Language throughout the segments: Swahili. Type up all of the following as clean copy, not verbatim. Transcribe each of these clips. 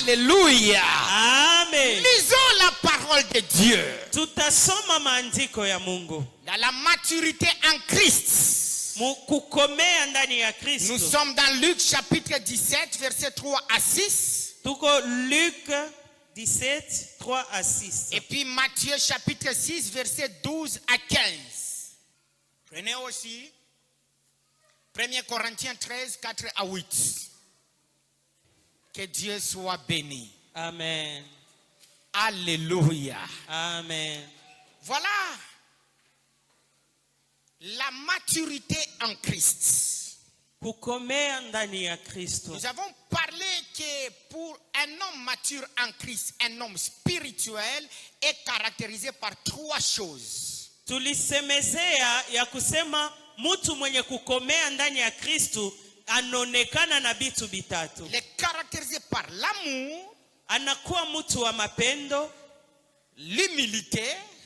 Alléluia. Amen. Lisons la parole de Dieu. Tutasoma maandiko ya Mungu. Dans la maturité en Christ. Kukomea ndani ya Nous Kristo. sommes dans Luc chapitre 17, versets 3 à 6. Tuko Luc 17, 3 à 6. Et puis Matthieu chapitre 6, versets 12 à 15. Prenez aussi 1 Corinthiens 13, 4 à 8. Que Dieu soit béni. Amen. Alléluia. Amen. Voilà la maturité en Christ. Kukomea ndani ya Kristo. Nous avons parlé que pour un homme mature en Christ, un homme spirituel est caractérisé par 3 choses. Tulisemezea ya kusema mtu mwenye kukomea ndani ya Kristo anaonekana na vitu vitatu. Il est caractérisé par l'amour, Anakuwa mtu wa mapendo, l'humilité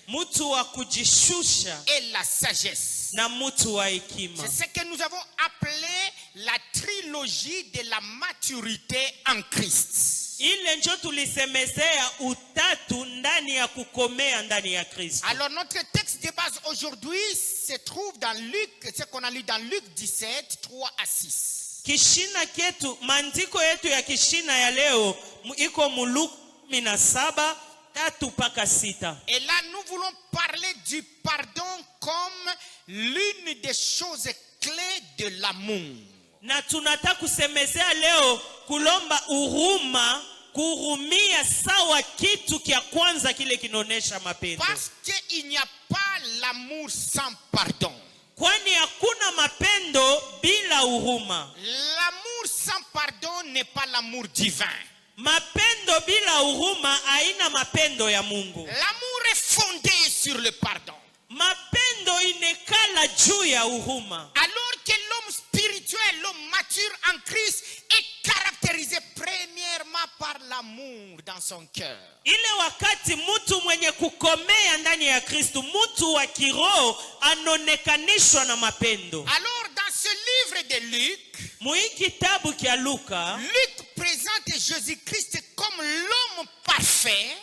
mtu wa kujishusha et la sagesse. na mtu wa hekima. C'est ce que nous avons appelé la trilogie de la maturité en Christ. Ile njo tulisemezea utatu ndani ya kukomea ndani ya Kristo. Alors notre texte de base aujourd'hui se trouve dans Luc, ce qu'on a lu dans Luc 17, 3 à 6. Kishina ketu, maandiko yetu ya kishina ya leo iko mu Luka 17, 3 mpaka 6. Et là nous voulons parler du pardon comme l'une des choses clés de l'amour. Na tunataka kusemezea leo kulomba huruma, kuhurumia sawa kitu kia kwanza kile kinaonesha mapendo. Parce qu'il n'y a pas l'amour sans pardon. Kwani hakuna mapendo bila huruma. L'amour sans pardon n'est pas l'amour divin. Mapendo bila huruma haina mapendo ya Mungu. L'amour est fondé sur le pardon. Mapendo inekala juu ya huruma. Alors que l'homme spirituel, l'homme mature en Christ est caractérisé premièrement par l'amour dans son cœur. Ile wakati mtu mwenye kukomea ndani ya Kristo, mtu wa kiroho anonekanishwa na mapendo. Alors dans ce livre de Luc, Mui kitabu kia Luka, Luc présente Jésus-Christ comme l'homme parfait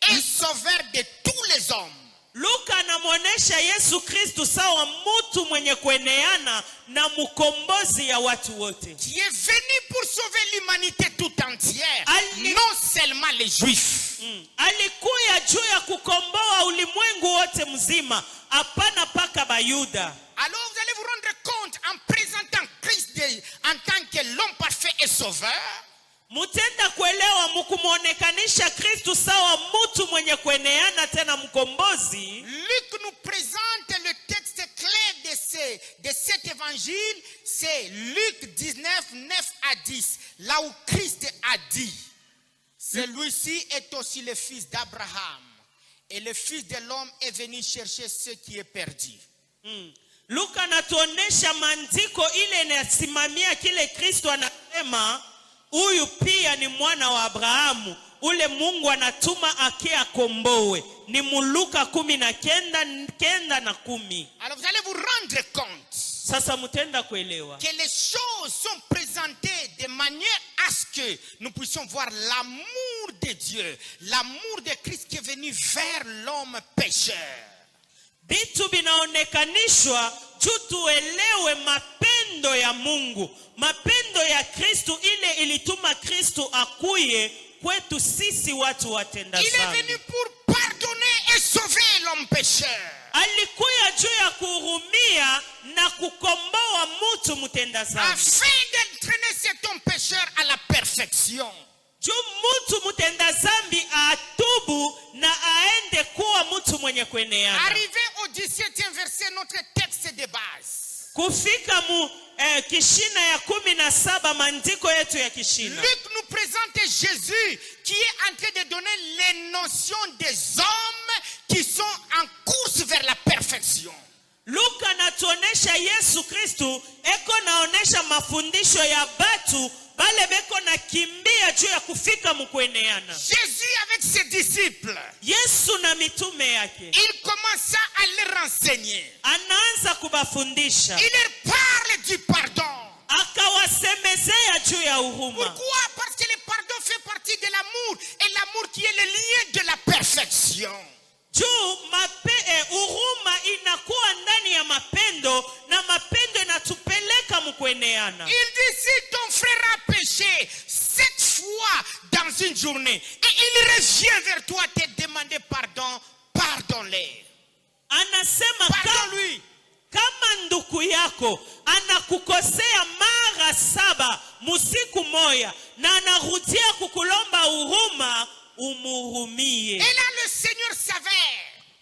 et sauveur de tous les hommes. Luka anamuonesha Yesu Kristo sawa mtu mwenye kueneana na mkombozi ya watu wote. Qui est venu pour sauver l'humanité tout entière, non seulement les Juifs. Alikuya juu ya kukomboa ulimwengu wote mzima, hapana paka Bayuda. Alors vous allez vous rendre compte en présentant Christ en tant que l'homme parfait et sauveur. Mutenda kuelewa mukumuonekanisha Kristo sawa mtu mwenye kueneana tena mkombozi. Luc nous présente le texte clé de cet évangile, c'est Luc 19, 9 à 10, là où Christ a dit, celui-ci est aussi le fils d'Abraham, et le fils de l'homme est venu chercher ce qui est perdu. Luka natuonesha maandiko ile inasimamia kile Kristo anasema, huyu pia ni mwana wa Abrahamu, ule Mungu anatuma akiakomboe. Ni Luka 19:9 na 10. Alors vous allez vous rendre compte Sasa mutenda kuelewa que les choses sont présentées de manière à ce que nous puissions voir l'amour de Dieu, l'amour de Christ qui est venu vers l'homme pécheur. vitu vinaonekanishwa juu tuelewe mapendo ya Mungu, mapendo ya Kristo ile ilituma Kristo akuye kwetu sisi watu watenda Il est dhambi. venu pour pardonner et sauver l'homme pécheur. Alikuya juu ya kuhurumia na kukomboa mtu mtenda dhambi, Afin d'entraîner cet homme pécheur à la perfection. juu mtu mtenda dhambi atubu na aende kuwa mtu mwenye kueneana. Arrivé au 17e verset, notre texte de base. Kufika kishina ya 17 maandiko yetu ya kishina. Luc nous présente Jésus qui est en train de donner les notions des hommes qui sont en course vers la perfection. Luka natuonesha Yesu Kristo eko naonesha mafundisho ya batu bale beko na kimbia juu ya kufika mkueneana. Jésus avec ses disciples, Yesu na mitume yake, il commença à les renseigner. anaanza kubafundisha. Il leur parle du pardon. Akawasemezea juu ya huruma. Pourquoi? Parce que le pardon fait partie de la kusameheana. Il dit, si ton frère a péché 7 fois dans une journée, et il revient vers toi te demander pardon, pardonne-les. Anasema Pardonne-lui. kama ndugu yako anakukosea mara 7 musiku moya na anarudia kukulomba huruma, umuhurumie. Et là, le Seigneur savait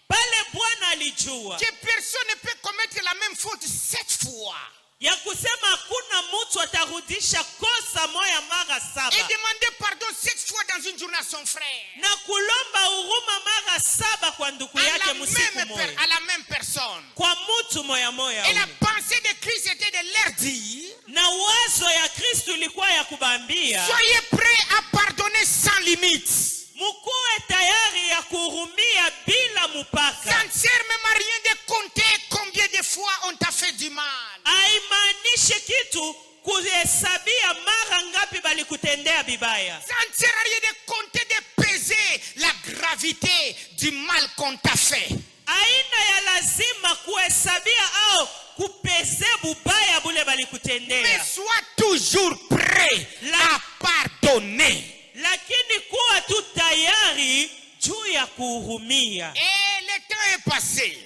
Pale Bwana alijua que personne ne peut commettre la même faute 7 fois. ya kusema hakuna mtu atarudisha kosa moya mara 7 Et demander pardon 7 fois dans une journée à son frère. na kulomba huruma mara 7 kwa ndugu yake musiku moya, À la même personne. kwa mtu moya moya Et la ule. pensée de Christ était de leur dire, Na wazo ya Kristu ilikuwa ya kubambia soyez prêts à pardonner sans limite. mukuwe tayari ya kuhurumia bila mupaka. Ça ne sert même à rien de compter combien de fois on t'a fait du mal. Haimaanishi kitu kuhesabia mara ngapi balikutendea bibaya. Ça ne sert à rien de compter, de peser la gravité du mal qu'on t'a fait. Aina ya lazima kuhesabia au kupeze bubaya bule Mais balikutendea, sois toujours prêt à pardonner. lakini kuwa tu tayari juu ya kuhurumia. Et le temps est passé.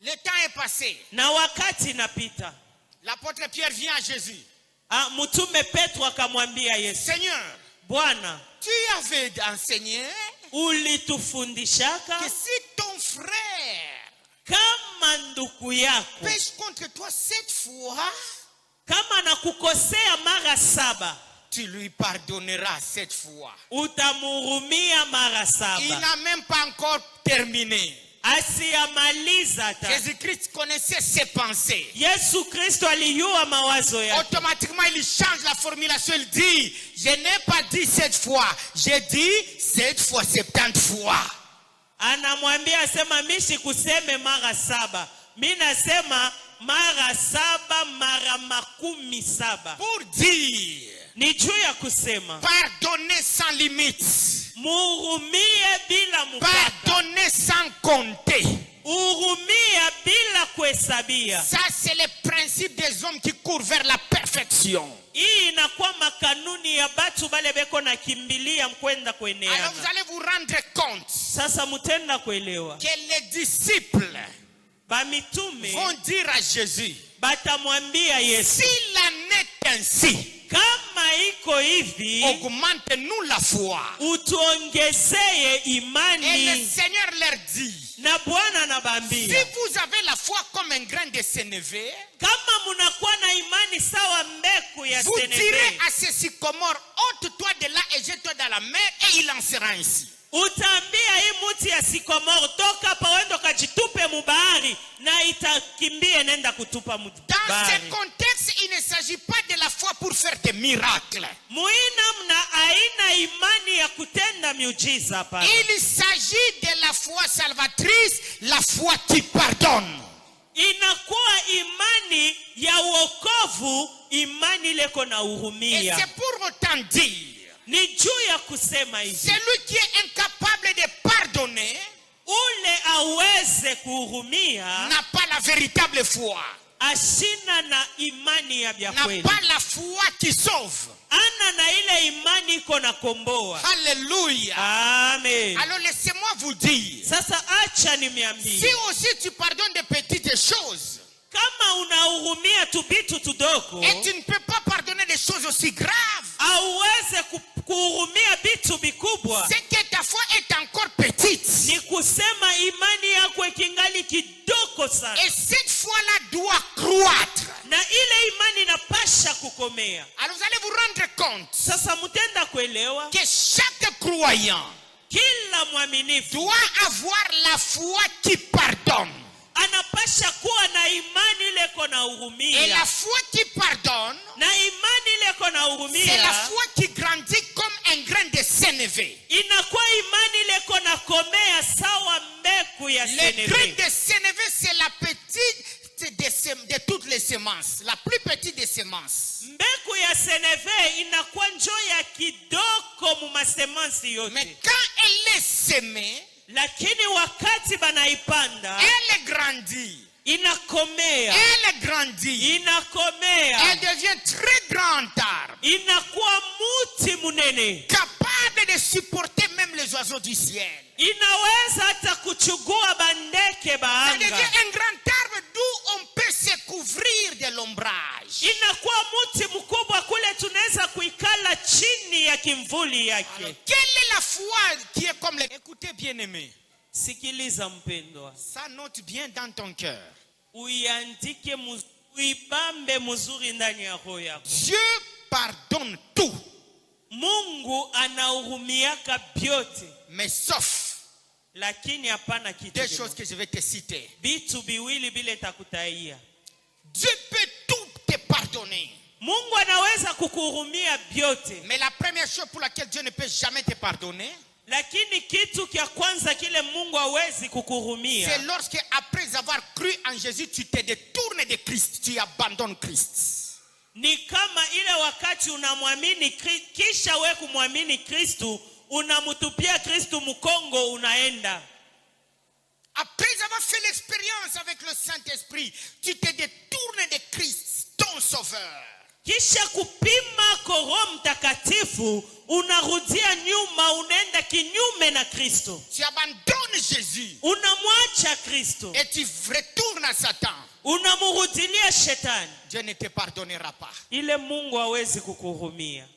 Le temps est passé. Na wakati napita, L'apôtre Pierre vient à Jésus. mtume Petro akamwambia Yesu, Seigneur, Bwana, tu avais enseigné ulitufundishaka que si ton frère kama ndugu yako pêche contre toi 7 fois, kama nakukosea mara 7 tu lui pardonneras 7 fois. utamhurumia mara Il 7. n'a même pas encore terminé. Asiyamaliza ta. Jésus-Christ connaissait ses pensées. Yesu Kristo alijua mawazo yake. Automatiquement, il change la formulation. Il dit, je n'ai pas dit 7 fois. J'ai dit 7 fois 70 fois. Anamwambia asema mishi kuseme mara 7. Mimi nasema mara 7 mara 7. Pour dire, Ni juu ya kusema pardonner sans limite. muhurumie bila mupaka. Pardonner sans compter. Uhurumie bila kuhesabia. Ça, c'est le principe des hommes qui courent vers la perfection. Hii inakuwa makanuni ya batu bale beko na kimbilia mkwenda Alors kueneana. vous allez vous rendre compte Sasa mutenda kuelewa. que les disciples Bamitume vont dire à Jésus, batamwambia Yesu, s'il en est ainsi, kama iko hivi augmente-nous la foi. utuongezeye Et le imani. Seigneur leur dit, Na Bwana si anabambia, vous avez la foi comme un grain de sénévé, kama munakuwa na imani sawa mbeku ya vous direz senebe, à ce sycomore, ôte-toi de là et jette-toi dans la mer, et il en sera ainsi. utaambia hii muti ya sikomoro toka hapa wendo kajitupe mubahari na itakimbie nenda kutupa Dans ce mubahari. contexte, il ne s'agit pas de la foi pour faire des miracles. Muina mna aina imani ya kutenda miujiza hapa. Il s'agit de la foi salvatrice, la foi qui pardonne. Inakuwa imani ya wokovu, imani leko na Et uhurumia. c'est pour autant dire, Ni juu ya kusema hivi, celui qui est incapable de pardonner ule aweze kuhurumia n'a pas la véritable foi, ashina na imani ya bya n'a kweli. pas la foi qui sauve. Ana na ile imani iko na komboa. Alléluia. Amen. Alors laissez-moi vous dire, Sasa acha si nimeambia, aussi tu pardonnes des petites choses, kama unahurumia tu vitu tudogo, et tu ne peux pas pardonner des choses aussi graves, auweze kuhurumia vitu vikubwa, c'est que ta foi est encore petite. ni kusema imani yako ikingali kidogo sana, Et cette foi-là doit croître. na ile imani inapasha kukomea. Alors vous allez vous rendre compte Sasa mutenda kuelewa, que chaque croyant kila mwaminifu doit avoir la foi qui pardonne. anapasha kuwa na imani ile iko na Et hurumia, la foi qui pardonne, na imani ile iko na c'est la hurumia foi qui grandit comme un grain de sénévé. inakuwa imani ile iko na komea sawa mbeku ya Le grain senebe. de sénévé, c'est la petite de toutes les semences, la plus petite des semences. Mbeku ya seneve inakuwa njo ya kidogo mu masemansi yote, Mais quand elle est semée, lakini wakati banaipanda elle grandit. inakomea, elle grandit, inakomea, elle devient très grand arbre, inakuwa muti munene, capable de supporter même les oiseaux du ciel. inaweza hata kuchugua bandeke Ça baanga, devient un grand arbre d'où on peut se couvrir de l'ombrage. inakuwa muti mkubwa kule tunaweza kuikala chini ya kimvuli yake. Quelle est la foi qui est comme les... Écoutez bien aimé, Sikiliza mpendwa, ça note bien dans ton cœur. uiandike, uibambe mzuri ndani ya roho yako. Dieu pardonne tout, Mungu anahurumiaka byote, mais sauf lakini hapana kitu deux kimoja. choses que je vais te citer. Vitu biwili bile takutaia. Dieu peut tout te pardonner. Mungu anaweza kukuhurumia byote, Mais la première chose pour laquelle Dieu ne peut jamais te pardonner, lakini kitu kya kwanza kile Mungu hawezi c'est kukuhurumia lorsque après avoir cru en Jésus, tu te détournes de Christ, tu abandonnes Christ. ni kama ile wakati unamwamini kisha we kumwamini Kristu, unamutupia Kristu mkongo, unaenda. Après avoir fait l'expérience avec le Saint-Esprit, tu te détournes de Christ, ton sauveur. Kisha kupima Roho Mtakatifu, unarudia nyuma, unaenda kinyume na Kristo, Tu abandonnes Jésus unamwacha Kristo, et tu retournes à Satan. unamurudilia shetani. Dieu ne te pardonnera pas. Ile Mungu hawezi kukuhurumia.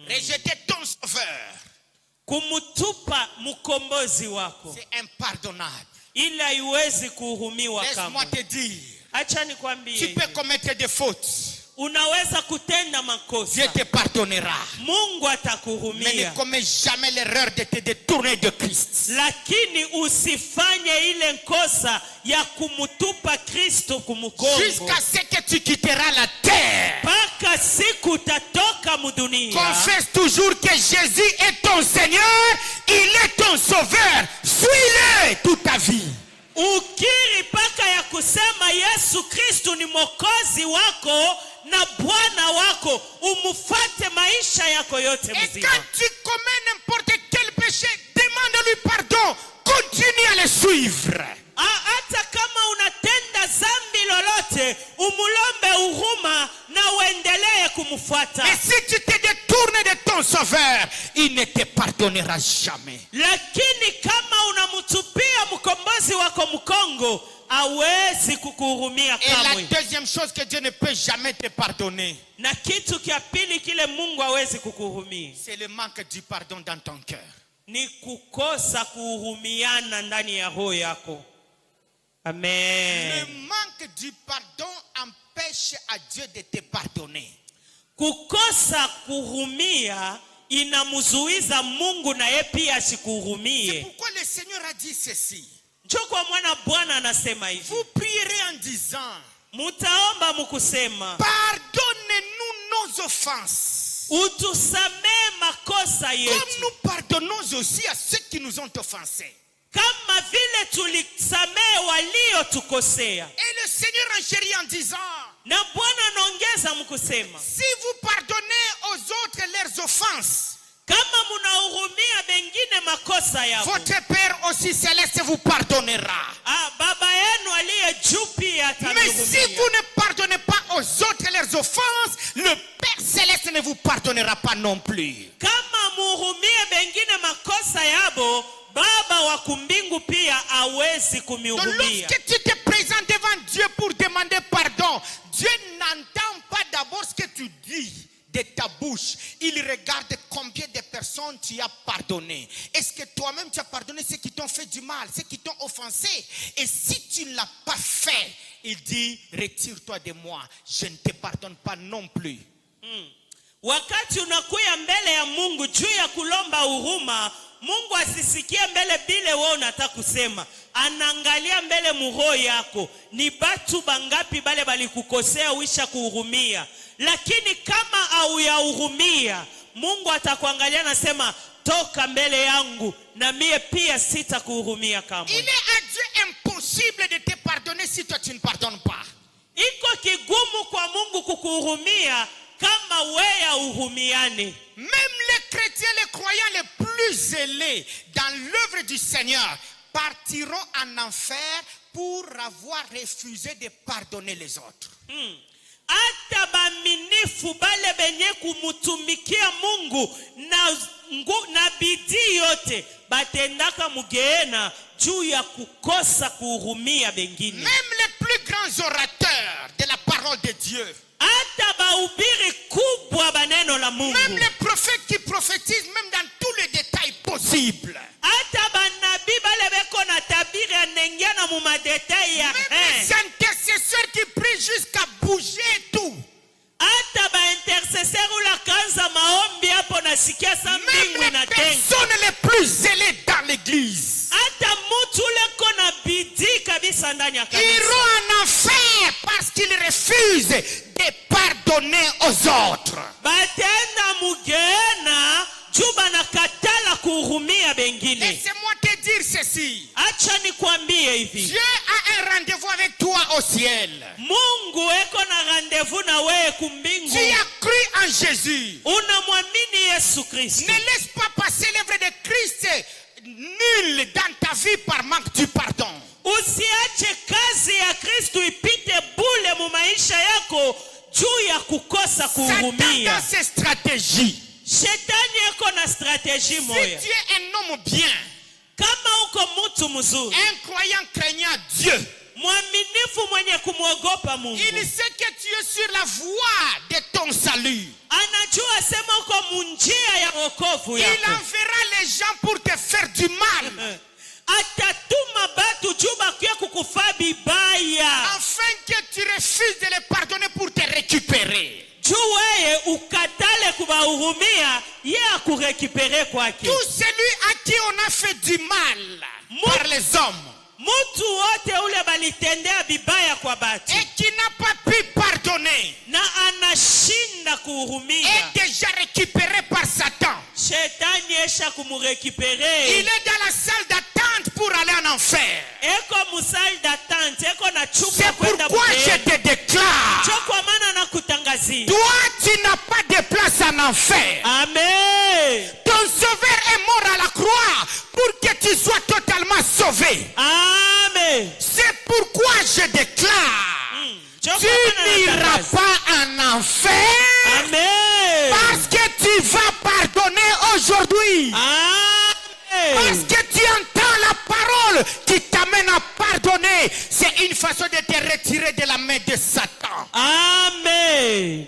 Rejeter ton sauveur, Kumutupa mkombozi wako, c'est impardonnable. ila haiwezi kuhurumiwa Laisse-moi kamwe. te dire, Acha tu nikwambie, peux commettre des fautes. unaweza kutenda Dieu makosa, te pardonnera. Mungu Mais ne atakuhurumia, commets jamais l'erreur de te détourner de Christ. lakini usifanye ile kosa ya kumutupa Kristo kumukongo Jusqu'à ce que tu quitteras la terre. mpaka siku utatoka mudunia. Confesse toujours que Jésus est ton Seigneur, il est ton sauveur. Suis-le toute ta vie. Ukiri mpaka ya kusema Yesu Kristu ni mwokozi wako na Bwana wako, umufate maisha yako yote Et mzima. quand tu commets n'importe quel péché, demande-lui pardon. Continue à le suivre. Hata kama unatenda zambi lolote, umulombe huruma na uendelee kumfuata. Et si tu te détournes de ton sauveur, il ne te pardonnera jamais. Lakini kama unamutupia mkombozi wako mkongo, hawezi kukuhurumia Et la kamwe. deuxième chose que Dieu ne peut jamais te pardonner, Na kitu kia pili kile Mungu hawezi kukuhurumia c'est le manque du pardon dans ton cœur. ni kukosa kuhurumiana ndani ya roho yako. Le Amen. manque du pardon empêche à Dieu de te pardonner. Kukosa kuhurumia inamzuiza Mungu na yeye pia C'est asikuhurumie. pourquoi le Seigneur a dit ceci. Njoo kwa mwana Bwana anasema hivi, Vous prierez en disant, mutaomba mkusema, pardonnez-nous nos offenses, utusamee makosa comme yetu nous pardonnons aussi à ceux qui nous ont offensés. kama vile tulisamee waliotukosea. Et le Seigneur enchérit en disant, Na Bwana anaongeza mkusema, si vous pardonnez aux autres leurs offenses, kama munahurumia bengine makosa yao, votre Père aussi céleste vous pardonnera. Baba yenu aliye juu pia Mais si atahurumia. vous ne pardonnez pas aux autres leurs offenses, le Père céleste ne vous pardonnera pas non plus. Kama muhurumie bengine makosa yabo, Baba wa kumbingu pia hawezi Donc kumihurumia. lorsque tu te présentes devant Dieu pour demander pardon, Dieu n'entend pas d'abord ce que tu dis de ta bouche. Il regarde combien de personnes tu as pardonné. Est-ce que toi-même tu as pardonné ceux qui t'ont fait du mal, ceux qui t'ont offensé? Et si tu ne l'as pas fait, il dit, retire-toi de moi, je ne te pardonne pas non plus. Wakati unakuya mbele ya Mungu juu ya kulomba huruma, Mungu asisikie mbele bile wewe unataka kusema. Anaangalia mbele muroho yako. Ni batu bangapi bale balikukosea uisha kuhurumia. Lakini kama au ya hurumia, Mungu atakuangalia na sema, toka mbele yangu na mie pia sitakuhurumia Il kamwe. est à Dieu impossible de te pardonner si toi tu ne pardonnes pas. Iko kigumu kwa Mungu kukuhurumia kama wewe hurumiane. Même les chrétiens, les croyants les plus zélés dans l'œuvre du Seigneur partiront en enfer pour avoir refusé de pardonner les autres. Hata baaminifu bale benye kumutumikia Mungu na bidii yote batendaka mugeena juu ya kukosa kuhurumia bengine. Même les plus grands orateurs de la parole de Dieu, hata bahubiri kubwa baneno la Mungu, même les prophètes qui prophétisent même dans tous les détails possibles, hata banabii bale beko na tabiri anengiana mu madetail ya même les intercesseurs qui prient jusqu'à bouger tout, hata ba intercesseur ula kanza maombi hapo nasikia sa même mbingu les inatenga, personnes les plus zélées dans l'église hata mutu leko na bidii kabisa ndani ya kanisa iront en enfer parce qu'ils refusent de pardonner aux autres. batenda mugena juba na katala kuhurumia bengine. Laissez-moi te dire ceci. Acha nikwambie hivi, Dieu a un rendez-vous avec toi au ciel. Mungu eko na rendez-vous na wewe kumbingu. Tu as cru en Jésus. Unamwamini Yesu Kristo. Ne laisse pas passer l'œuvre de Christ nulle dans ta vie par manque du pardon. Usiache kazi ya Kristo ipite bule mu maisha yako juu ya kukosa Satan kuhurumia. dans ses stratégies. Shetani yako na strategie Si moya. tu es un homme bien, Kama uko mtu mzuri, un croyant craignant Dieu, mwaminifu mwenye kumwogopa Mungu, il sait que tu es sur la voie de ton salut. anajua sema uko munjia ya wokovu Il yako. enverra les gens pour te faire du mal, Atatuma batu juba kia kukufa bibaya afin que tu refuses de les pardonner pour te récupérer. juu weye ukatale kubahurumia ye akurekipere kwake. Tout celui à qui on a fait du mal par les hommes Mutu wote ule balitendea bibaya kwa batu et qui n'a pas pu pardonner na anashinda kuhurumia, est déjà récupéré par Satan. shetani esha Il kumurekipere. est dans la salle d'attente pour aller en enfer. Eko musali d'attente, eko na C'est chumba kwenda pourquoi je bukeni. te déclare, Cho kwa maana nakutangazia. toi tu n'as pas de place en enfer. Amen. Ton sauveur est mort à la croix pour que tu sois totalement sauvé. Amen. C'est pourquoi je déclare, Cho tu kwa maana n'iras natangaza. pas en enfer Amen. parce que tu vas pardonner aujourd'hui. Parce Amen. que tu entends la parole qui t'amène à pardonner. C'est une façon de te retirer de la main de Satan. Amen.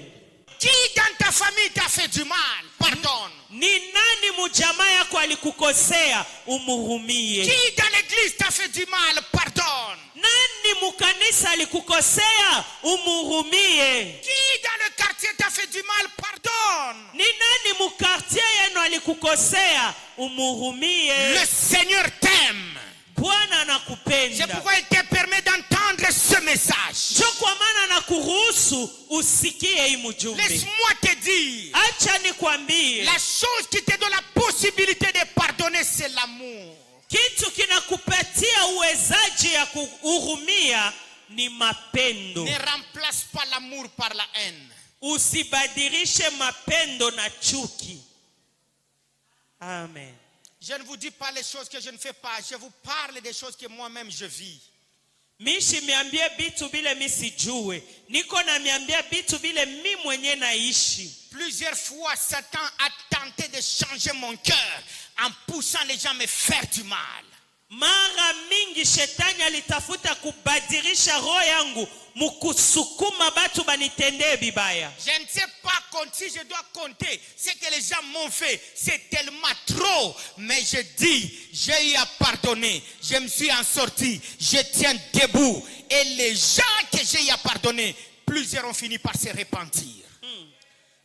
Qui dans ta famille t'a fait du mal, pardonne. Ni nani mujamaa yako alikukosea umuhurumie? Qui dans l'église t'a fait du mal, pardonne. Nani mukanisa alikukosea umuhurumie? Qui dans le quartier t'a fait du mal, pardonne. Ni nani mukartie yenu alikukosea umuhurumie? Le Seigneur t'aime. Bwana C'est anakupenda. pourquoi il te permet d'entendre ce message. Cho kwa maana anakuruhusu usikie hii mjumbe. Laisse-moi te dire, Acha nikwambie, la chose qui te donne la possibilité de pardonner, c'est l'amour. kitu kinakupatia uwezaji ya kuhurumia ni mapendo. Ne remplace pas l'amour par la haine. Usibadilishe mapendo na chuki. Amen. Je ne vous dis pas les choses que je ne fais pas. Je vous parle des choses que moi-même je vis. Mishi miambie bitu bile misijue. Niko na miambia bitu bile mi mwenye naishi. Plusieurs fois, Satan a tenté de changer mon cœur en poussant les gens à me faire du mal. Mara mingi shetani alitafuta kubadilisha roho yangu mukusukuma batu banitendee bibaya. Je ne sais pas si je dois compter ce que les gens m'ont fait. C'est tellement trop. Mais je dis, j'ai eu à pardonner. Je me suis en sorti. Je tiens debout. Et les gens que j'ai eu à pardonner, plusieurs ont fini par se repentir.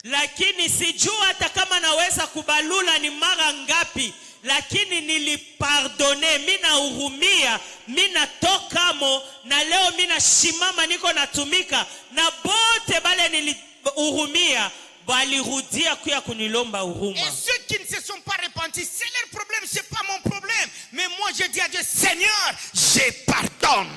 Lakini sijua hata kama naweza kubalula ni mara ngapi. Lakini nilipardone, mina uhurumia, mina tokamo, na leo mina shimama niko natumika, na bote bale nilihurumia, balirudia kuya kunilomba huruma. Et ceux qui ne se sont pas repentis, c'est leur problème, c'est pas mon problème. Mais moi je dis à Dieu, Seigneur, je pardonne.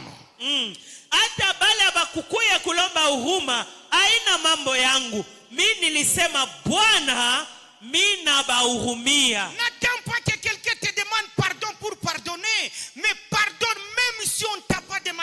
Hata bale bakukuya kulomba huruma, haina mambo yangu. Mi nilisema Bwana, mina bahurumia. N'attends pas que quelqu'un te demande pardon pour pardonner. Mais pardonne même si on ne t'a pas demandé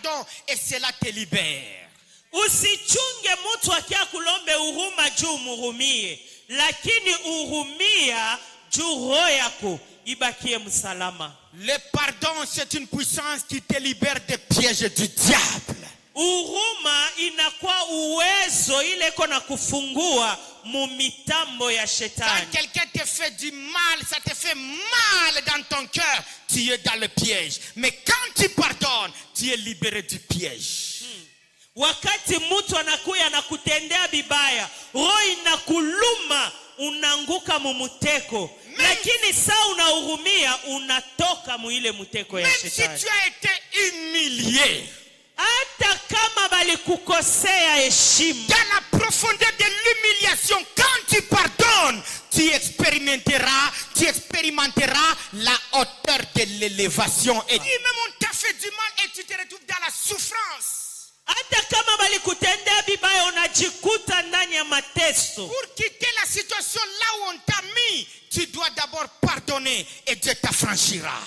pardon et cela te libère. Usichunge mtu akia kulombe huruma juu muhurumie, lakini uhurumia juu roho yako ibakie msalama. Le pardon, c'est une puissance qui te libère des pièges du diable. Huruma inakuwa uwezo ile kona kufungua mumitambo ya Quand shetani. quelqu'un te fait du mal, ça te fait mal dans ton cœur, tu es dans le piège. Mais quand tu pardonnes, tu es libéré du piège. Wakati mtu anakuya na kutendea bibaya, roho inakuluma, unanguka mumuteko. Lakini saa unahurumia, unatoka muile muteko ya Même si shetani. tu as été humilié, Hata kama balikukosea heshima, dans la profondeur de l'humiliation, quand tu pardonnes, tu expérimenteras la hauteur de l'élévation. Et même on t'a fait du mal et tu te retrouves dans la souffrance. hata kama balikutendea bibaya unajikuta ndani ya mateso. Pour quitter la situation là où on t'a mis, tu dois d'abord pardonner et Dieu t'affranchira.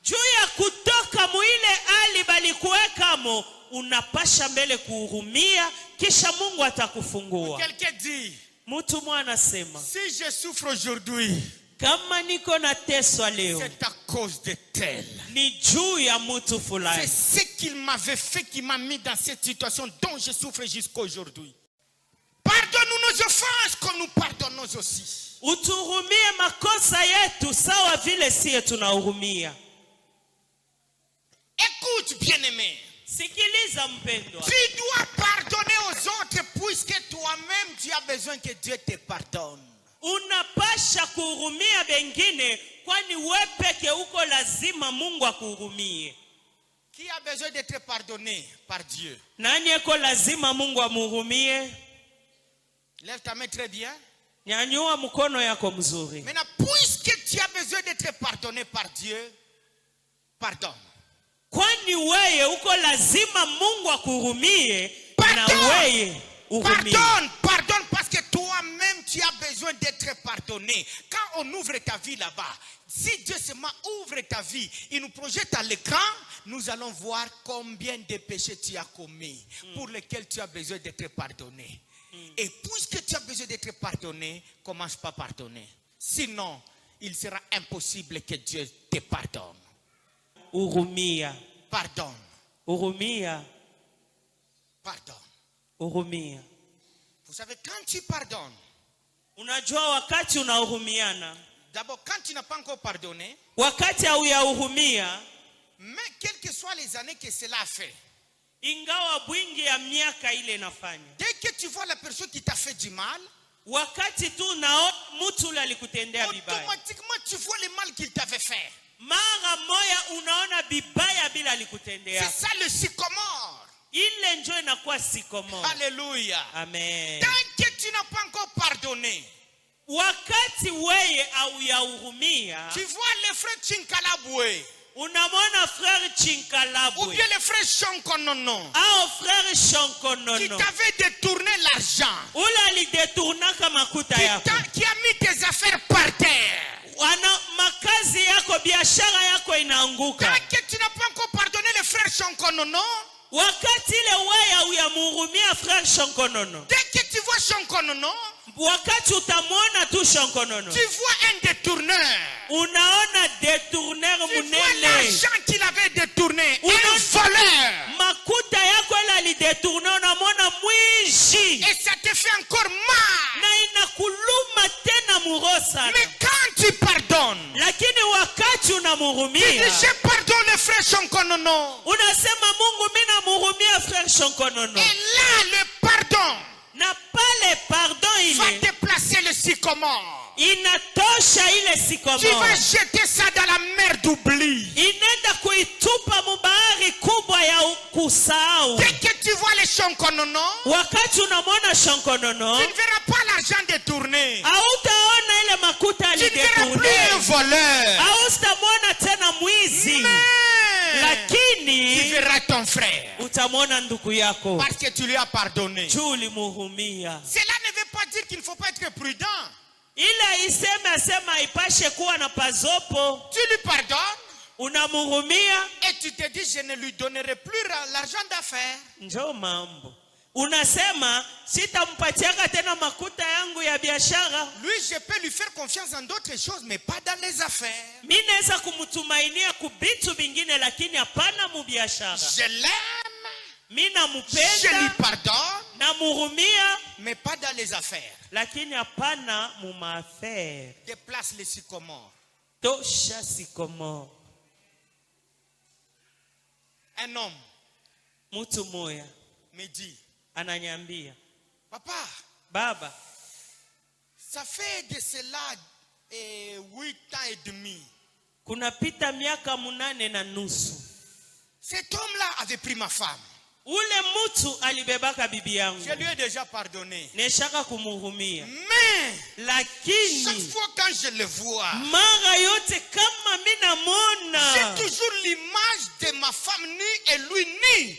Juu ya kutoka muile ali balikuwekamo, unapasha mbele kuhurumia, kisha Mungu atakufungua. Quelqu'un dit, Mtu mwana sema, si je souffre aujourd'hui, kama niko na teswa leo, c'est à cause de tel. ni juu ya mtu C'est fulani. ce qu'il m'avait fait qui m'a mis dans cette situation dont je souffre jusqu'à aujourd'hui. Pardonne-nous nos offenses comme nous pardonnons aussi. Utuhurumie makosa yetu sawa vile siye tunahurumia. Écoute, bien-aimé. Sikiliza mpendwa. Tu dois pardonner aux autres puisque toi-même tu as besoin que Dieu te pardonne. Unapasha kuhurumia bengine, kwani wewe peke uko lazima Mungu akuhurumie. Qui a besoin d'être pardonné par Dieu? Nani eko lazima Mungu amuhurumie? Lève ta main très bien. Nyanyua mkono yako mzuri. Maintenant, puisque tu as besoin d'être pardonné par Dieu, pardonne. Kwani wewe uko lazima Mungu akuhurumie, na Pardon. wewe uhurumie. Pardonne parce que toi-même tu as besoin d'être pardonné. Quand on ouvre ta vie là-bas, si Dieu seulement ouvre ta vie, il nous projette à l'écran, nous allons voir combien de péchés tu as commis pour lesquels tu as besoin d'être pardonné. Et puisque tu as besoin d'être pardonné, commence par pardonner. Sinon, il sera impossible que Dieu te pardonne. Uhurumia. Pardonne. Uhurumia. Pardonne. Uhurumia. Vous savez, quand tu pardonnes, Unajua wakati unahurumiana, d'abord, quand tu n'as pas encore pardonné, wakati hauyahurumia, mais quelles que soient les années que cela a fait, ingawa bwingi ya miaka ile inafanya, dès que tu vois la personne qui t'a fait du mal, wakati tu naona mtu ule alikutendea bibaya, automatiquement tu vois le mal qu'il t'avait fait. mara moya unaona bibaya bila C'est alikutendea. ça le sycomore. Ile njo inakuwa sikomo. Alléluia. Amen. Tant que tu n'as pas encore pardonné, Wakati weye hauyahurumia, tu vois le frère Chinkalabwe, unamwona frère ou Chinkalabwe bien le frère Shonkonono, au frère qui Shonkonono, t'avait détourné l'argent, ule alideturnaka makuta yako, qui a mis tes affaires par terre. wana makazi yako, biashara yako inaanguka. Tant que tu n'as pas encore pardonné le frère Shonkonono, Wakati ile wewe hauyamuhurumia frère Shonkonono, dès que tu vois Shonkonono, wakati utamwona tu Shonkonono, tu vois un détourneur. unaona détourneur Tu vois munene. l'argent qu'il avait détourné, Oui, un non. voleur. Makuta yako ile alidetourne, unamwona mwishi, Et ça te fait encore mal. na inakuluma tena murosa. Mais quand tu pardonnes, Lakini wakati tu dis unamhurumia, je pardonne le frère Shonkonono. unasema Mungu mimi namhurumia frère Shonkonono, Et là, le pardon na pale pardon va ile déplacer le sycomore. inatosha ile Tu sikomo, vas jeter ça dans la mer d'oubli. inaenda kuitupa mubahari kubwa ya kusahau. Dès que tu vois les Shonkonono, Wakati unamwona Shonkonono, tu ne verras pas l'argent détourné. hautaona ile makuta Tu ne verras plus un alidetourne, voleur. hautamwona tena mwizi, Mais tu lakini verras ton frère. utamwona ndugu yako Parce que tu lui as pardonné. juu ulimuhurumia. Cela ne veut pas dire qu'il ne faut pas être prudent. Ile iseme asema ipashe kuwa na pazopo. Tu lui pardonnes. unamhurumia, et tu te dis je ne lui donnerai plus l'argent d'affaires. njoo mambo. Unasema sitampatiaka tena makuta yangu ya biashara. Lui, je peux lui faire confiance en d'autres choses, mais pas dans les affaires. Mimi naweza kumtumainia kubitu vingine lakini hapana mu biashara. Je l'aime, Mimi je nampenda, lui pardonne, namhurumia mais pas dans les affaires. lakini hapana mu maaffaire. Déplace les sycomores. Tosha sycomore. Un homme Mtu moya me dit, ananyambia, papa, baba, ça fait de cela 8 ans et demi. kunapita miaka 8.5. Cet homme-là avait pris ma femme. Ule mtu alibebaka bibi yangu. Je lui ai déjà pardonné. Neshaka kumhurumia. Mais Lakini chaque fois quand je le vois, mara yote kama mimi namona, j'ai toujours l'image de ma femme nue et lui nu.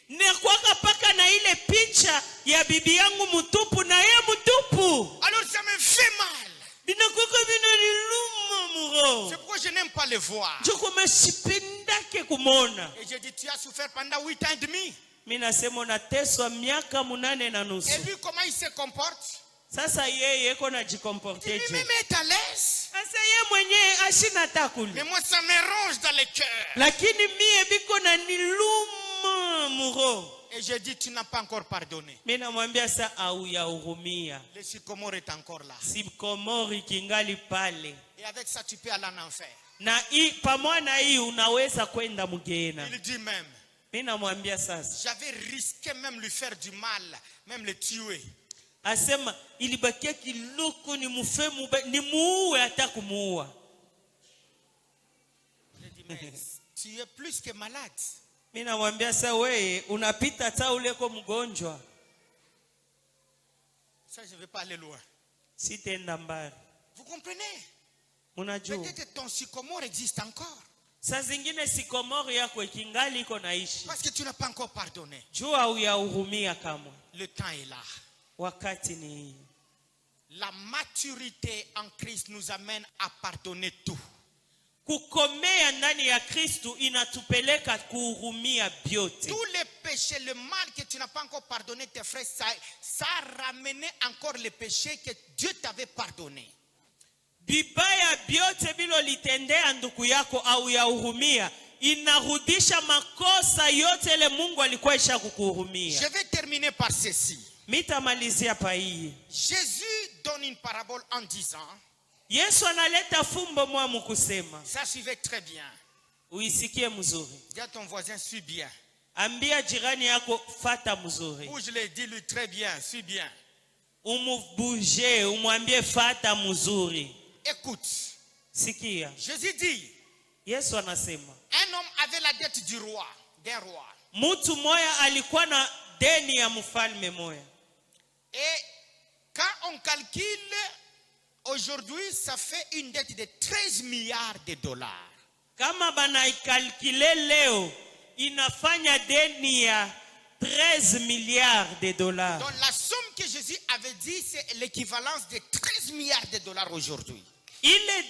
nekwaka paka na ile picha ya bibi yangu mtupu na yeye mtupu. Alors ça me fait mal. Binakuka binaniluma muro. C'est pourquoi je n'aime pas le voir. Chukuma sipindake kumona. Et j'ai dit, tu as souffert pendant 8 ans et demi. Mimi nasema nateswa miaka 8.5. Et lui, comment il se comporte? Sasa yeye eko na Il jikomporteje. me met à l'aise. Sasa yeye mwenyewe ashina takuli. Mais moi, ça me ronge dans le cœur. Lakini mie biko na niluma muro. Et je dis, tu n'as pas encore pardonné. Mimi namwambia sa au ya hurumia. Le sycomore est encore là. Sycomore kingali pale. Et avec ça, tu peux aller en enfer. Na pamoja na hii unaweza kwenda mgena. Il dit même, Mimi namwambia sasa. j'avais risqué même lui faire du mal, même le tuer. Asema ilibakia kiloko ni mufemu ni muue hata kumuua. Je dis, mais tu es plus que malade. Mimi namwambia sasa wewe unapita hata uleko mgonjwa. Ça, je ne vais pas aller loin. Sitenda mbali. Vous comprenez? Unajua. Peut-être ton sycomore existe encore. Saa zingine sycomore yako ikingali iko naishi. Parce que tu n'as pas encore pardonné. Jua uyahurumia kama. Le temps est là. Wakati ni hii. La maturité en Christ nous amène à pardonner tout. Kukomea ndani ya Kristo inatupeleka kuhurumia byote. Tous les péchés, le mal que tu n'as pas encore pardonné tes frères, ça a ramené encore les péchés que Dieu t'avait pardonné. Bibaya byote bilo litendea ndugu yako au ya hurumia inarudisha makosa yote ile Mungu alikuwa isha kukuhurumia. Je vais terminer par ceci. Mitamalizia pa hii. Jésus donne une parabole en disant, Yesu analeta fumbo mwa mkusema. ça suivait très bien. Uisikie mzuri. Dis à ton voisin, suis bien. Ambia jirani yako fata mzuri. Ou je l'ai dit lui, très bien, suis bien. Umubuje, umwambie fata mzuri. Écoute, Sikia. Jésus dit, Yesu anasema, un homme avait la dette du roi, d'un roi. mtu moya alikuwa na deni ya mfalme moya. Et quand on calcule, aujourd'hui, ça fait une dette de 13 milliards de dollars. Kama banaikalkile leo, inafanya deni ya 13 milliards de dollars. Donc la somme que Jésus avait dit, c'est l'équivalence de 13 milliards de dollars aujourd'hui. Ile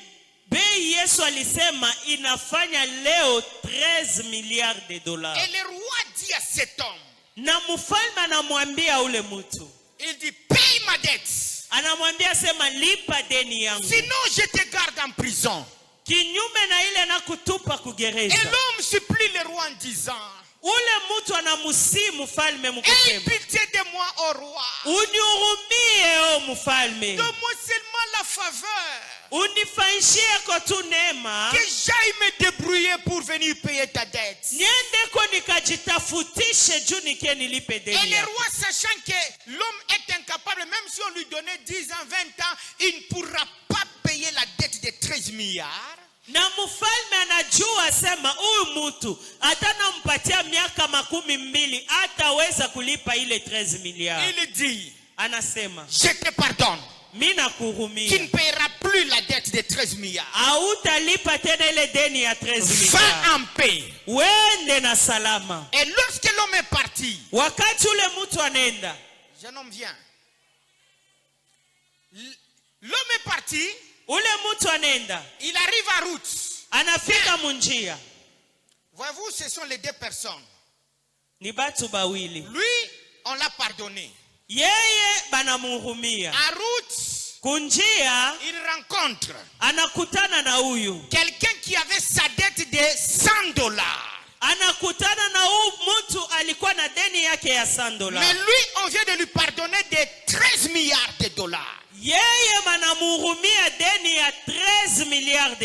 bei Yesu alisema inafanya leo 13 milliards de dollars. Et le roi dit à cet homme, Na mfalme anamwambia ule mtu, il dit, paye ma dette. anamwambia sema lipa deni yangu. Sinon je te garde en prison. Kinyume na ile na kutupa Et kugereza. l'homme supplie le roi en disant, Ule mtu anamusi mfalme aie mkusema, pitié de moi, ô roi. unihurumie o mfalme. Donne-moi seulement la faveur. Unifanyishie kwa tu neema. Que j'aille me débrouiller pour venir payer ta dette. Niende ko nikajitafutishe juu nike nilipe Et deni le yako. roi, sachant que l'homme est incapable, même si on lui donnait 10 ans, 20 ans, il ne pourra pas payer la dette de 13 milliards. Na mfalme anajua sema huyu mtu atanampatia miaka 12 hataweza kulipa ile 13 milliards. Il dit, Anasema, je te pardonne. mimi Tu ne nakuhurumia. paieras plus la dette de 13 milliards. Hautalipa tena ile deni ya 13 Va milliards. en paix. Wende na salama. Et lorsque l'homme est parti, Wakati ule mtu anaenda, jeune homme vient. L'homme est parti, ule mtu anaenda, il arrive à route. Anafika munjia. Voyez-vous, ce sont les deux personnes. Ni batu bawili. Lui, on l'a pardonné. Yeye banamuhurumia. En route, Kunjia il rencontre anakutana na huyu. quelqu'un qui avait sa dette de $100. Anakutana na huyu mtu alikuwa na deni yake ya $100. Mais lui, on vient de lui pardonner de 13 milliards de dollars. Yeye banamuhurumia deni ya $13 milliards.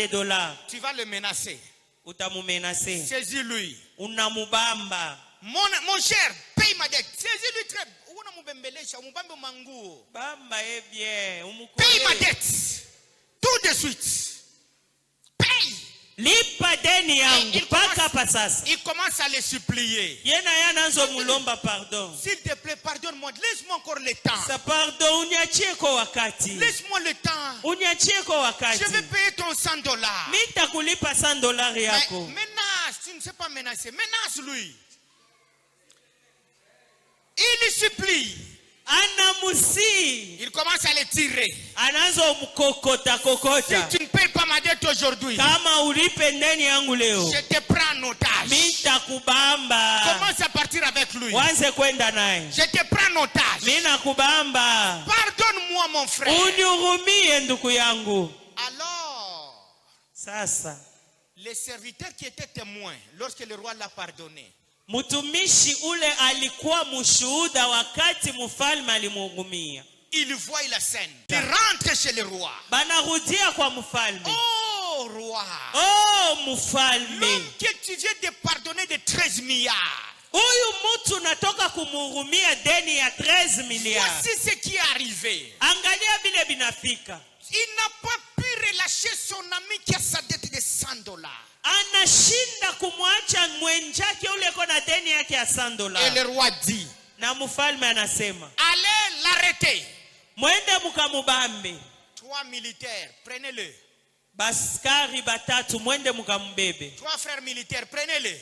Tu vas le menacer. Utamumenase. Saisis-lui. Unamubamba. Mon cher, paye ma dette. Saisis-lui très. Bamba bien. Paye ma dette. Tout de suite. Paye. Lipa deni yangu paka pa sasa. Il commence à le supplier. Yena yananzo mulomba pardon. S'il te plaît, pardonne-moi. Laisse-moi encore le temps. Sa pardon uniachie ko wakati. Laisse-moi le temps. Uniachie ko wakati. Je vais payer ton $100. Mita kulipa $100 yako. Menace, tu ne sais pas menacer. Menace-lui. Il lui supplie. Anamusi. Il commence à le tirer. Anazo mkokota kokota. Si tu ne payes pas ma dette aujourd'hui, kama ulipe ndeni yangu leo, je te prends en otage. Mita kubamba. Commence à partir avec lui. Wanze kwenda naye. Je te prends en otage. Mina kubamba. Pardonne-moi mon frère. Unihurumie ndugu yangu. Alors, sasa les serviteurs qui étaient témoins lorsque le roi l'a pardonné, mtumishi ule alikuwa mshuhuda wakati mfalme alimhurumia. Il voit la scène. Il rentre chez le roi. Banarudia kwa mfalme. Oh roi. Oh mfalme. L'homme que tu viens de pardonner de 13 milliards. Huyu mtu natoka kumhurumia deni ya 13 milliards. Voici ce qui est arrivé. Angalia vile binafika. Il n'a pas pu relâcher son ami qui a sa dette de $100. Anashinda kumwacha mwenjake ule kona deni yake ya $100. Et le roi dit, na mfalme anasema, allez l'arrêter. Mwende mukamubambe. 3 militaires, prenez-le. Baskari batatu mwende mukambebe. 3 frères militaires, prenez-le.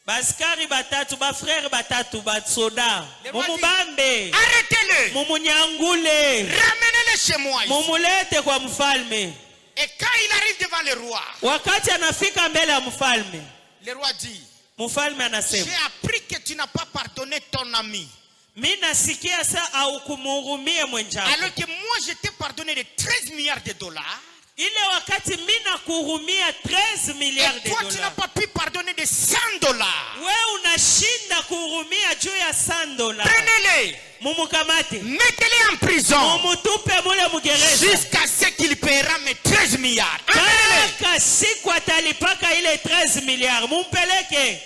Baskari batatu, ba frère batatu, batsoda. Mumubambe. Arrêtez-le. Mumunyangule. Ramenez-le chez moi. Mumulete kwa mfalme. Et quand il arrive devant le roi, wakati anafika mbele ya mfalme, le roi dit, mfalme anasema, j'ai appris que tu n'as pas pardonné ton ami. Mimi nasikia saa au kumhurumie mwenjako. Alors que moi je t'ai pardonné de 13 milliards de dollars. Ile wakati mimi nakuhurumia 13 milliards de dollars. Et toi tu n'as pas pu pardonner de $100. Wewe unashinda kuhurumia juu ya $100. Prenez-le. Mumukamate. Mettez-le en prison. Mumutupe mule mugereza. Jusqu'à ce qu'il paiera mes 13 milliards. Mpaka siku atalipaka ile 13 milliards. Mumpeleke.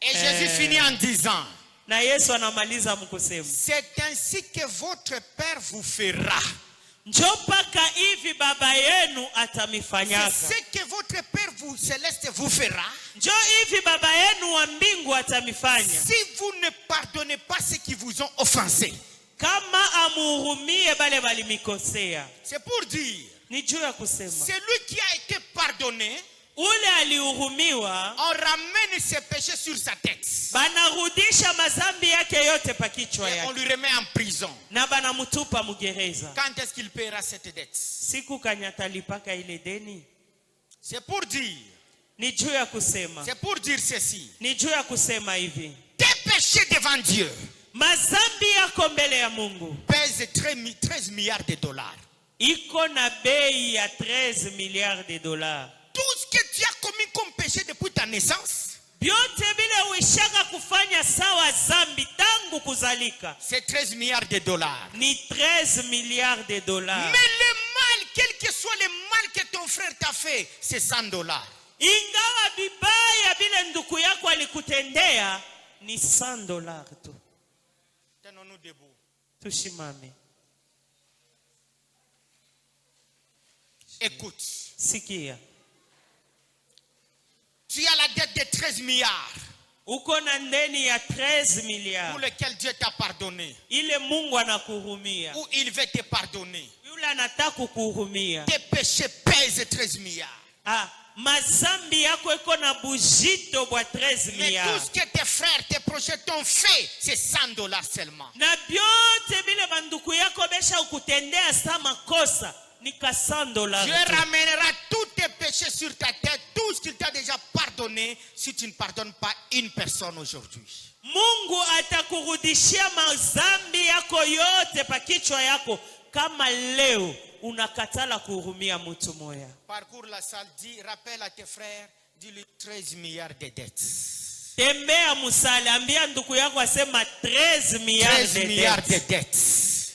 Et Jésus finit en disant, na Yesu anamaliza mkusema, c'est ainsi que votre Père vous fera. Njopaka hivi baba yenu atamifanyaka. C'est ce que votre Père vous céleste vous fera. Njo hivi baba yenu wa mbingu atamifanya. Si vous ne pardonnez pas ceux qui vous ont offensé. Kama amuhurumie bale balimikosea. C'est pour dire, ni juu ya kusema, celui qui a été pardonné, ule alihurumiwa, on ramène ses péchés sur sa tête. Banarudisha mazambi yake yote pa kichwa Et yake. on lui remet en prison. Na banamutupa mugereza. Quand est-ce qu'il paiera cette dette? Siku kanyatalipaka ile deni. C'est pour dire, ni juu ya kusema, c'est pour dire ceci. ni juu ya kusema hivi, Tes péchés devant Dieu, mazambi yako mbele ya Mungu, pèse 13 milliards de dollars. Iko na bei ya 13 milliards de dollars. Tout ce que tu as commis comme péché depuis ta naissance, byote bile uishaka kufanya sawa zambi tangu kuzalika, c'est 13 milliards de dollars. ni 13 milliards de dollars. Mais le mal, quel que soit le mal que ton frère t'a fait, c'est $100. Ingawa bibaya bile nduku yako alikutendea, ni $100 tu. Tenons-nous debout. Tushimame. Écoute. Sikia. Tu as la dette de 13 milliards. Uko na ndeni ya 13 milliards. Pour lequel Dieu t'a pardonné. Ile Mungu anakuhurumia. Ou il veut te pardonner. Yule anataka kukuhurumia. Tes péchés pèsent 13 milliards. Mazambi yako iko na bujito bwa 13 Mais milliards. tout ce que tes frères, tes proches t'ont fait, c'est $100 seulement. Na byote bile banduku yako besha ukutendea sa makosa, ni ka $100. Dieu ramènera tous tes péchés sur ta tête tout ce qu'il t'a déjà pardonné si tu ne pardonnes pas une personne aujourd'hui. Mungu atakurudishia mazambi yako yote pa kichwa yako kama leo unakatala kuhurumia mtu moya. Parcours la salle, dis, rappelle à tes frères, dis-lui 13 milliards de dettes. Tembea musale, ambia ndugu yako asema 13 milliards de dettes.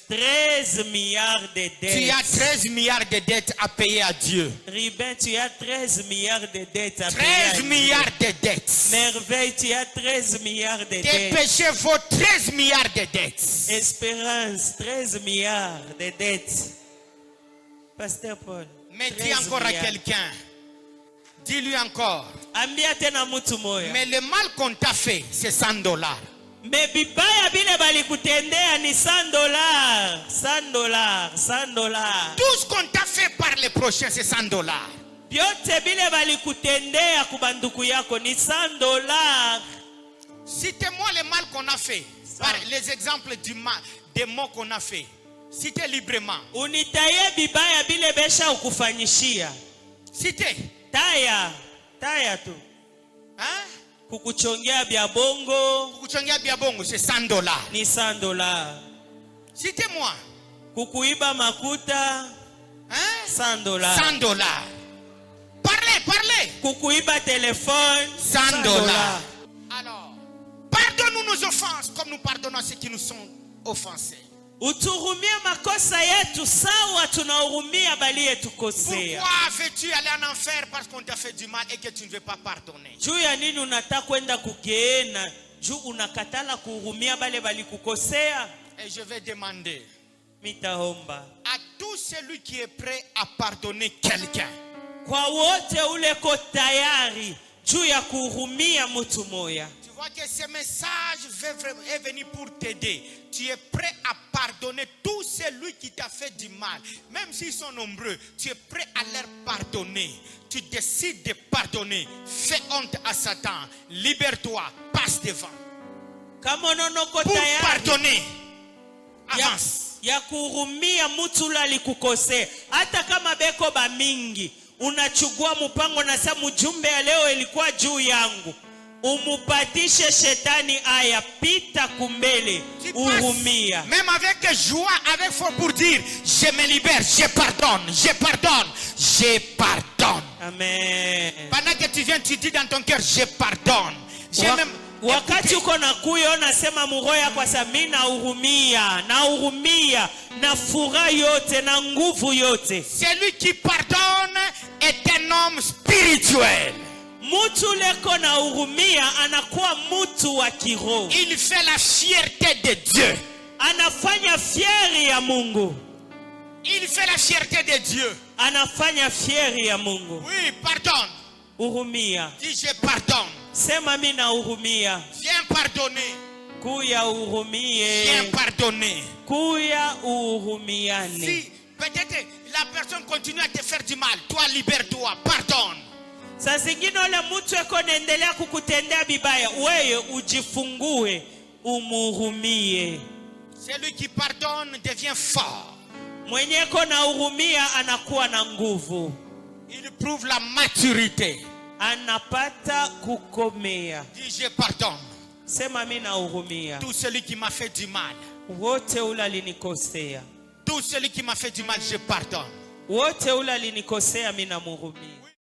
13 milliards de dettes. Tu as 13 milliards de dettes à payer à Dieu. Ribin, tu as 13 milliards de dettes à payer à 13 Dieu. milliards de dettes. Merveille, tu as 13 milliards de Tes dettes. péchés vaut 13 milliards de dettes. Espérance, 13 milliards de dettes. Pasteur Paul. Mais dis encore à quelqu'un. Dis-lui encore. Ambia tena mtu moya. Mais le mal qu'on t'a fait, c'est $100. Mais bibaya bile balikutendea ni $100. $100. Tout ce qu'on t'a fait par les prochains, c'est $100. Byote bile balikutendea kubanduku yako ni $100. Citez-moi le mal qu'on a fait. Par les exemples des mots qu'on a fait. Citez librement. Unitaye bibaya bile besha ukufanyishia. Citez. Taya tu. Hein? Kukuchongea bya bongo. Kukuchongea bya bongo, c'est $100. Ni $100. Citez-moi. Kukuiba makuta. Hein? $100. $100. Parlez. Kukuiba téléphone. $100. Alors, pardonne-nous nos offenses comme nous pardonnons à ceux qui nous sont offensés. Uturumie makosa yetu sawa tunahurumia baliyetukosea. Pourquoi veux-tu aller en enfer parce qu'on t'a fait du mal et que tu ne veux pas pardonner? Juu ya nini unataka kwenda kugeena juu unakatala kuhurumia bale balikukosea? Et je vais demander Mitaomba à tout celui qui est prêt à pardonner quelqu'un. kwa wote uleko tayari juu ya kuhurumia mtu moya. Tu vois que ce message est venu pour t'aider. Tu es prêt à pardonner tout celui qui t'a fait du mal. Même s'ils sont nombreux, tu es prêt à leur pardonner. Tu décides de pardonner. Fais honte à Satan. Libère-toi. Passe devant. Pour pardonner. Avance. Ya kuhurumia mtu ule alikukosea. Hata kama beko ba mingi, unachukua mpango na sasa mjumbe ya leo ilikuwa juu yangu. Umupatishe shetani aya pita kumbele uhumia. Même avec joie, avec foi pour dire je me libère, je pardonne. Amen. Pendant que tu viens, tu dis dans ton cœur je pardonne. Wakati uko na kuyo nasema muroya kwa sababu nahurumia na furaha yote na nguvu yote. Celui qui pardonne est un homme spirituel. Mutu leko na hurumia anakuwa mutu wa kiroho. Il fait la fierté de Dieu. Anafanya fieri ya Mungu. Il fait la fierté de Dieu. Anafanya fieri ya Mungu. Oui, pardonne. Hurumia. Dis je pardonne. Sema mimi na hurumia. Viens pardonner. Kuya uhurumie. Viens pardonner. Kuya uhurumiane. Si peut-être la personne continue à te faire du mal, toi libère-toi, pardonne. Saa zingine ole mtu eko naendelea kukutendea bibaya, wewe ujifungue umuhurumie. Celui qui pardonne devient fort. Mwenye eko na hurumia anakuwa na nguvu. Il prouve la maturité. Anapata kukomea. Dis je pardonne. Sema mimi na hurumia. Tout celui qui m'a fait du mal. Wote ule alinikosea. Tout celui qui m'a fait du mal, je pardonne. Wote ule alinikosea mimi namhurumia.